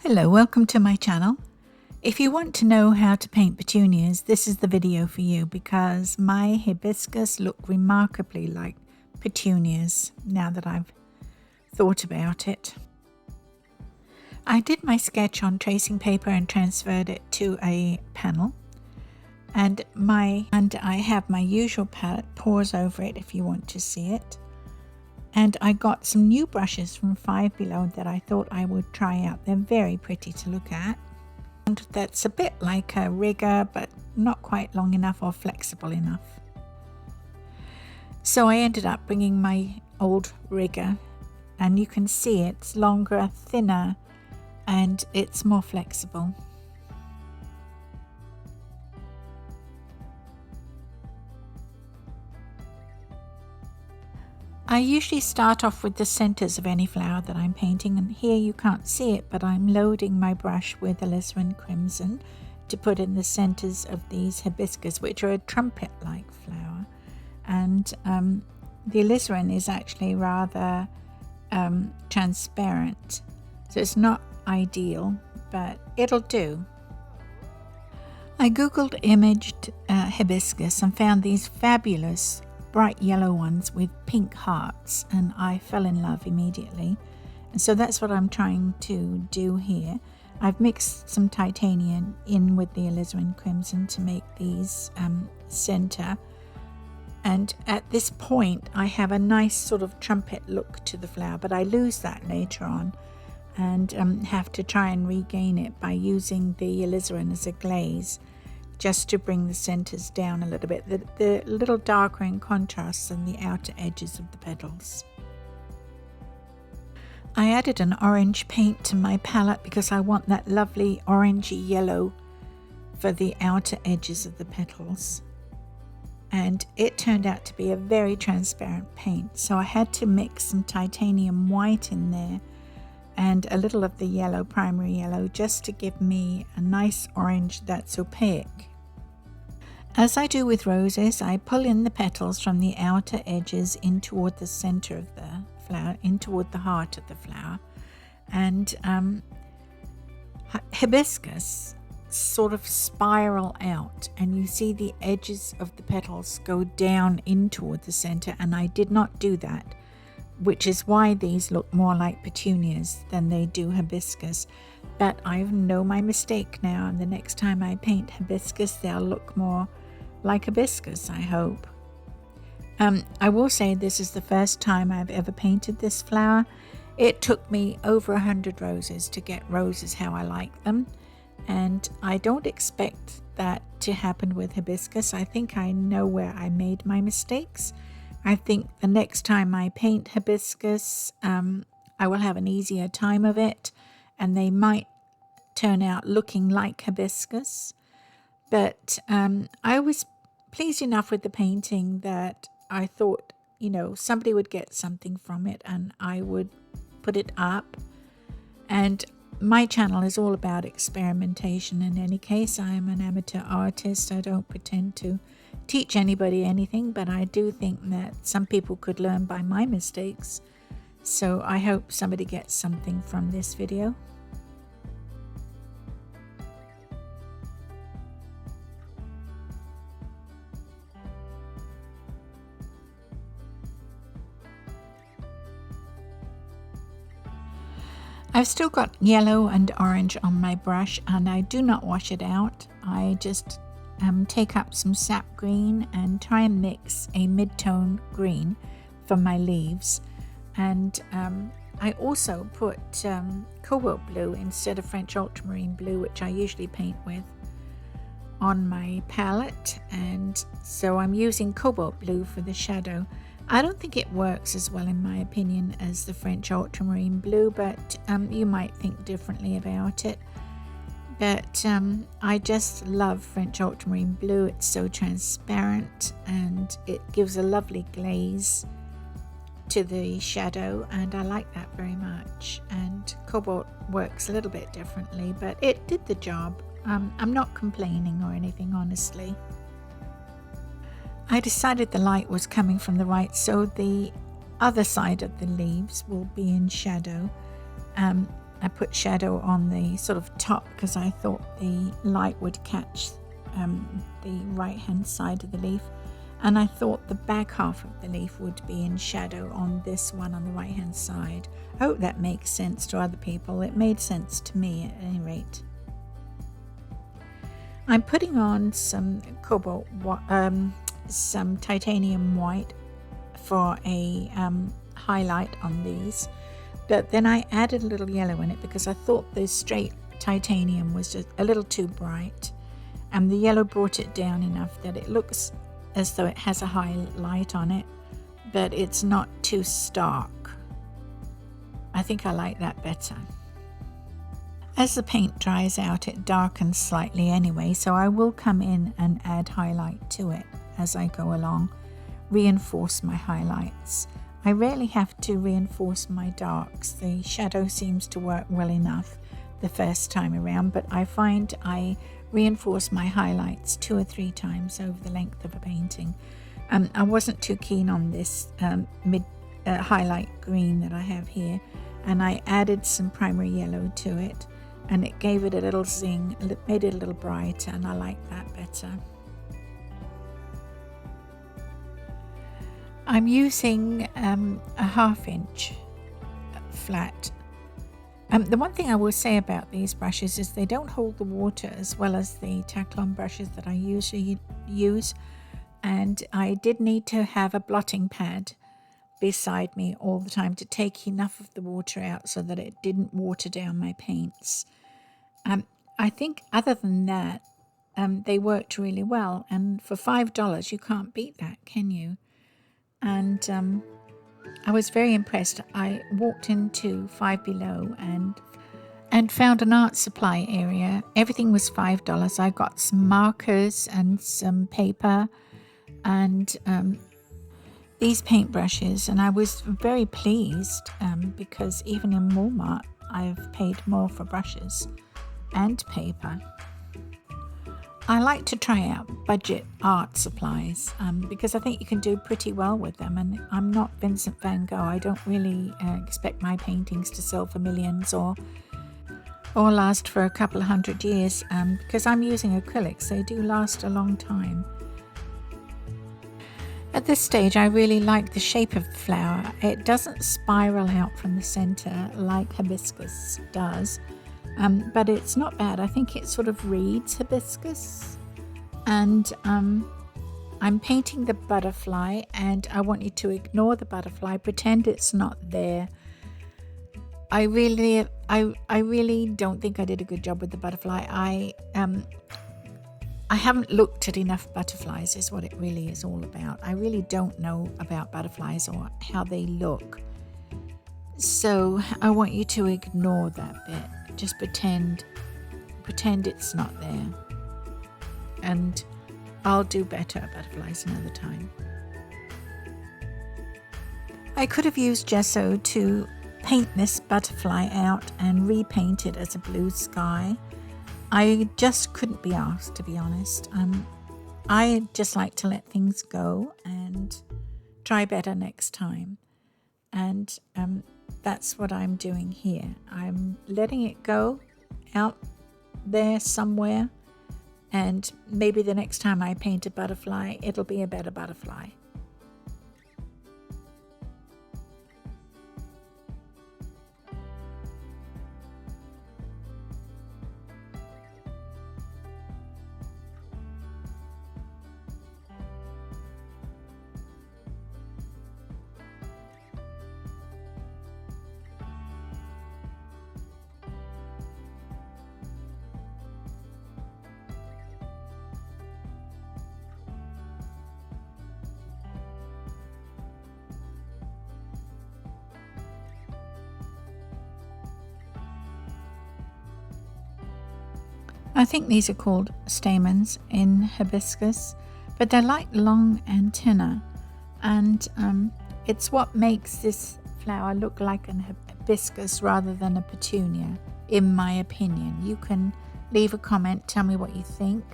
Hello, welcome to my channel. If you want to know how to paint petunias, this is the video for you because my hibiscus look remarkably like petunias now that I've thought about it. I did my sketch on tracing paper and transferred it to a panel, and I have my usual palette, pours over it if you want to see it. And I got some new brushes from Five Below that I thought I would try out. They're very pretty to look at. And that's a bit like a rigger, but not quite long enough or flexible enough. So I ended up bringing my old rigger, and you can see it's longer, thinner, and it's more flexible. I usually start off with the centers of any flower that I'm painting, and here you can't see it, but I'm loading my brush with alizarin crimson to put in the centers of these hibiscus, which are a trumpet-like flower. And the alizarin is actually rather transparent, so it's not ideal, but it'll do. I googled imaged hibiscus and found these fabulous bright yellow ones with pink hearts, and I fell in love immediately. And so that's what I'm trying to do here. I've mixed some titanium in with the alizarin crimson to make these center, and at this point I have a nice sort of trumpet look to the flower, but I lose that later on and have to try and regain it by using the alizarin as a glaze, just to bring the centers down a little bit. They're a little darker in contrast than the outer edges of the petals. I added an orange paint to my palette because I want that lovely orangey yellow for the outer edges of the petals. And it turned out to be a very transparent paint, so I had to mix some titanium white in there and a little of the yellow, primary yellow, just to give me a nice orange that's opaque. As I do with roses, I pull in the petals from the outer edges in toward the center of the flower, in toward the heart of the flower. And hibiscus sort of spiral out, and you see the edges of the petals go down in toward the center, and I did not do that, which is why these look more like petunias than they do hibiscus. But I know my mistake now, and the next time I paint hibiscus, they'll look more like hibiscus, I hope. I will say this is the first time I've ever painted this flower. It took me over 100 roses to get roses how I like them, and I don't expect that to happen with hibiscus. I think I know where I made my mistakes. I think the next time I paint hibiscus, I will have an easier time of it, and they might turn out looking like hibiscus. But I was pleased enough with the painting that I thought, somebody would get something from it and I would put it up. And my channel is all about experimentation. In any case, I am an amateur artist. I don't pretend to teach anybody anything, but I do think that some people could learn by my mistakes. So I hope somebody gets something from this video. I've still got yellow and orange on my brush, and I do not wash it out. I just take up some sap green and try and mix a mid-tone green for my leaves. And I also put cobalt blue instead of French ultramarine blue, which I usually paint with, on my palette. And so I'm using cobalt blue for the shadow. I don't think it works as well, in my opinion, as the French ultramarine blue, but you might think differently about it. But I just love French ultramarine blue. It's so transparent and it gives a lovely glaze to the shadow, and I like that very much. And cobalt works a little bit differently, but it did the job. I'm not complaining or anything, honestly. I decided the light was coming from the right, so the other side of the leaves will be in shadow. I put shadow on the sort of top because I thought the light would catch the right hand side of the leaf, and I thought the back half of the leaf would be in shadow on this one on the right hand side. I hope that makes sense to other people. It made sense to me at any rate. I'm putting on some some titanium white for a highlight on these, but then I added a little yellow in it because I thought the straight titanium was just a little too bright, and the yellow brought it down enough that it looks as though it has a highlight on it, but it's not too stark. I think I like that better. As the paint dries out, it darkens slightly anyway, so I will come in and add highlight to it as I go along, reinforce my highlights. I rarely have to reinforce my darks. The shadow seems to work well enough the first time around, but I find I reinforce my highlights 2 or 3 times over the length of a painting. I wasn't too keen on this highlight green that I have here, and I added some primary yellow to it, and it gave it a little zing, made it a little brighter, and I like that better. I'm using a 1/2 inch flat. The one thing I will say about these brushes is they don't hold the water as well as the Taklon brushes that I usually use, and I did need to have a blotting pad beside me all the time to take enough of the water out so that it didn't water down my paints. I think other than that, they worked really well, and for $5 you can't beat that, can you? And I was very impressed. I walked into Five Below and found an art supply area. Everything was $5. I got some markers and some paper and these paintbrushes, and I was very pleased because even in Walmart I've paid more for brushes and paper. I like to try out budget art supplies because I think you can do pretty well with them, and I'm not Vincent van Gogh. I don't really expect my paintings to sell for millions or last for a couple of 100 years because I'm using acrylics. They do last a long time. At this stage, I really like the shape of the flower. It doesn't spiral out from the center like hibiscus does. But it's not bad. I think it sort of reads hibiscus. And I'm painting the butterfly, and I want you to ignore the butterfly, pretend it's not there. I really don't think I did a good job with the butterfly. I haven't looked at enough butterflies is what it really is all about. I really don't know about butterflies or how they look. So I want you to ignore that bit. Just pretend it's not there, and I'll do better at butterflies another time. I could have used gesso to paint this butterfly out and repaint it as a blue sky. I just couldn't be asked, to be honest. I just like to let things go and try better next time, and that's what I'm doing here. I'm letting it go out there somewhere, and maybe the next time I paint a butterfly, it'll be a better butterfly. I think these are called stamens in hibiscus, but they're like long antennae, and it's what makes this flower look like an hibiscus rather than a petunia, in my opinion. You can leave a comment, tell me what you think.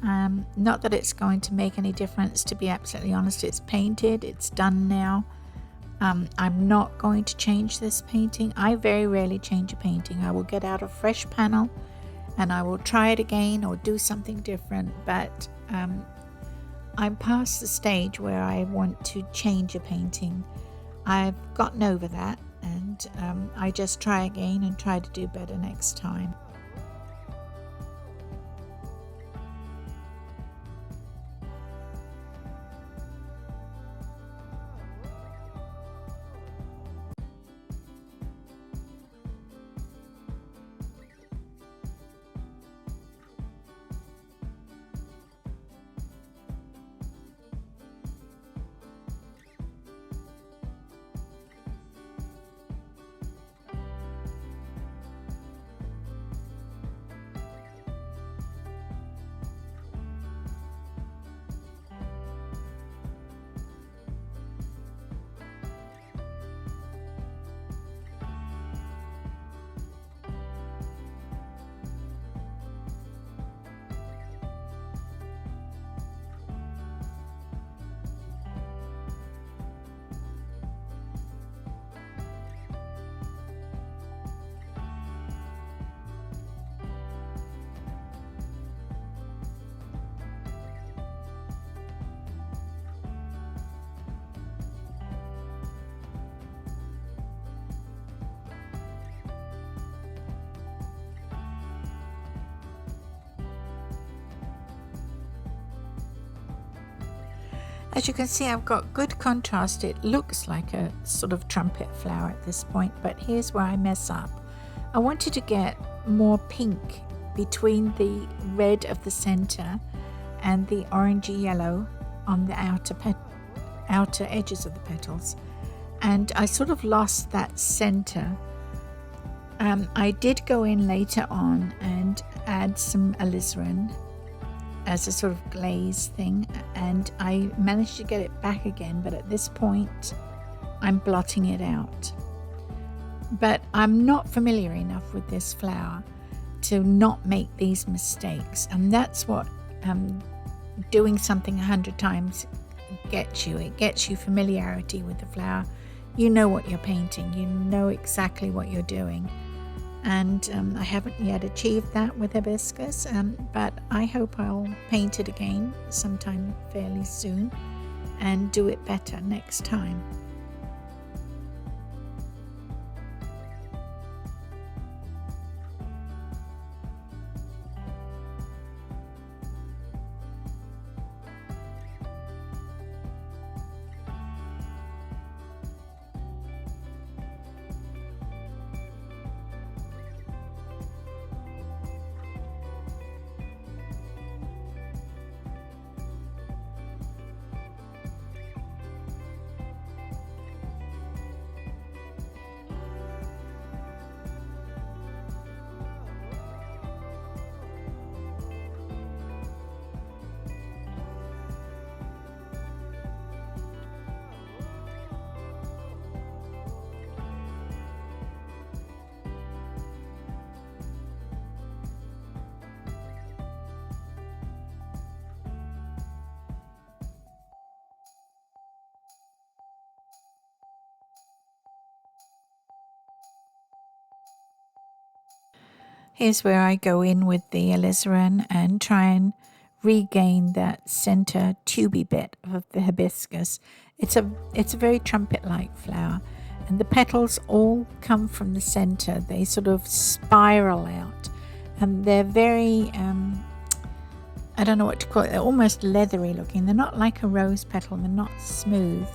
Not that it's going to make any difference, to be absolutely honest. It's painted, it's done now. I'm not going to change this painting. I very rarely change a painting. I will get out a fresh panel and I will try it again or do something different, but I'm past the stage where I want to change a painting. I've gotten over that, and I just try again and try to do better next time. As you can see, I've got good contrast. It looks like a sort of trumpet flower at this point, but here's where I mess up. I wanted to get more pink between the red of the center and the orangey yellow on the outer edges of the petals, and I sort of lost that center. I did go in later on and add some alizarin as a sort of glaze thing, and I managed to get it back again, but at this point I'm blotting it out. But I'm not familiar enough with this flower to not make these mistakes, and that's what doing something 100 times gets you. It gets you familiarity with the flower. You know what you're painting, you know exactly what you're doing. And I haven't yet achieved that with hibiscus, but I hope I'll paint it again sometime fairly soon and do it better next time. Here's where I go in with the alizarin and try and regain that center tubey bit of the hibiscus. It's a very trumpet-like flower, and the petals all come from the center. They sort of spiral out, and they're very I don't know what to call it. They're almost leathery looking. They're not like a rose petal. They're not smooth.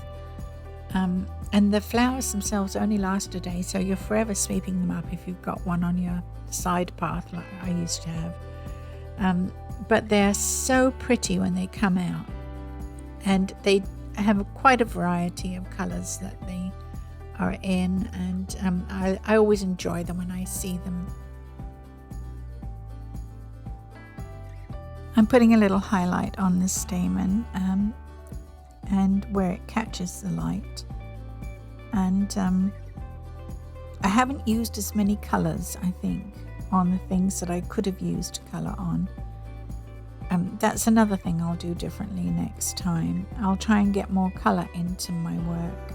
And the flowers themselves only last a day, so you're forever sweeping them up if you've got one on your side path like I used to have. But they're so pretty when they come out, and they have quite a variety of colors that they are in, and I always enjoy them when I see them. I'm putting a little highlight on the stamen and where it catches the light, and I haven't used as many colors, I think, on the things that I could have used color on. That's another thing I'll do differently next time. I'll try and get more color into my work.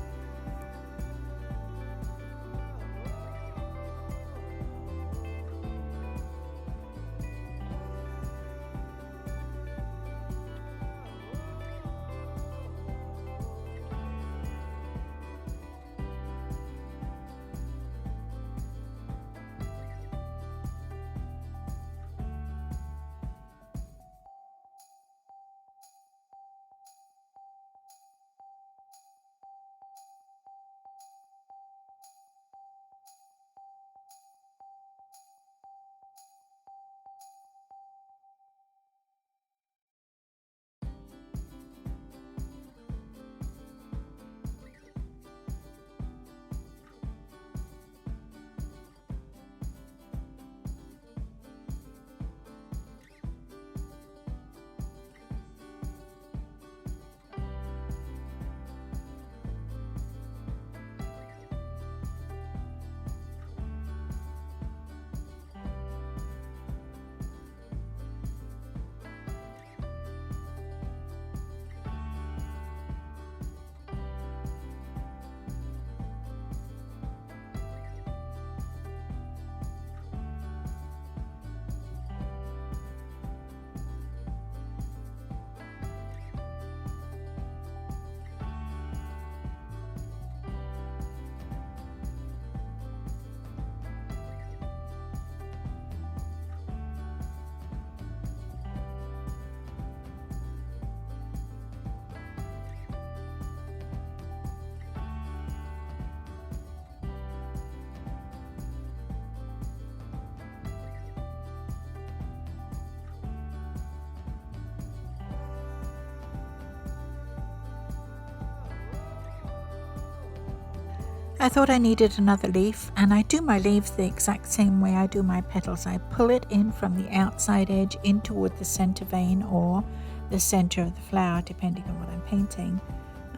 I thought I needed another leaf, and I do my leaves the exact same way I do my petals. I pull it in from the outside edge in toward the center vein or the center of the flower, depending on what I'm painting,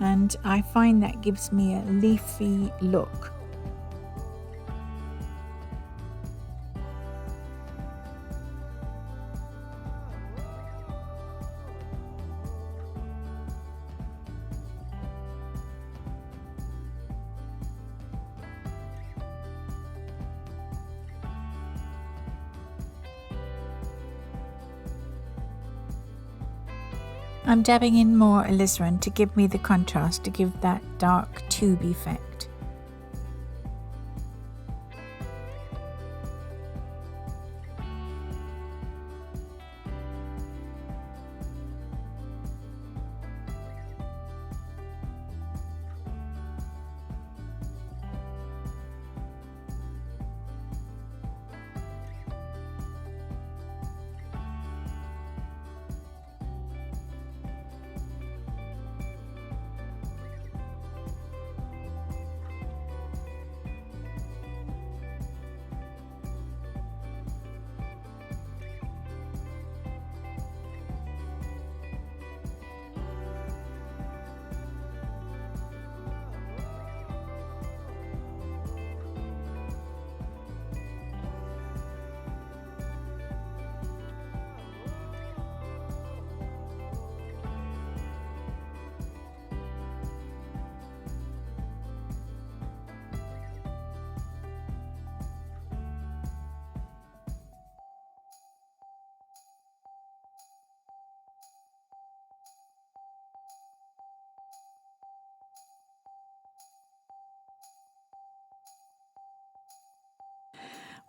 and I find that gives me a leafy look. I'm dabbing in more alizarin to give me the contrast, to give that dark tube effect.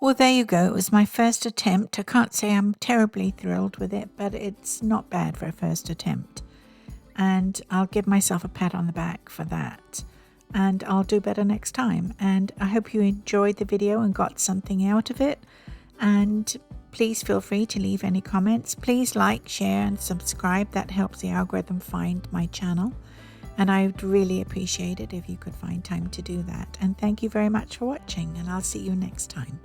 Well, there you go. It was my first attempt. I can't say I'm terribly thrilled with it, but it's not bad for a first attempt. And I'll give myself a pat on the back for that. And I'll do better next time. And I hope you enjoyed the video and got something out of it. And please feel free to leave any comments. Please like, share, and subscribe. That helps the algorithm find my channel. And I would really appreciate it if you could find time to do that. And thank you very much for watching, and I'll see you next time.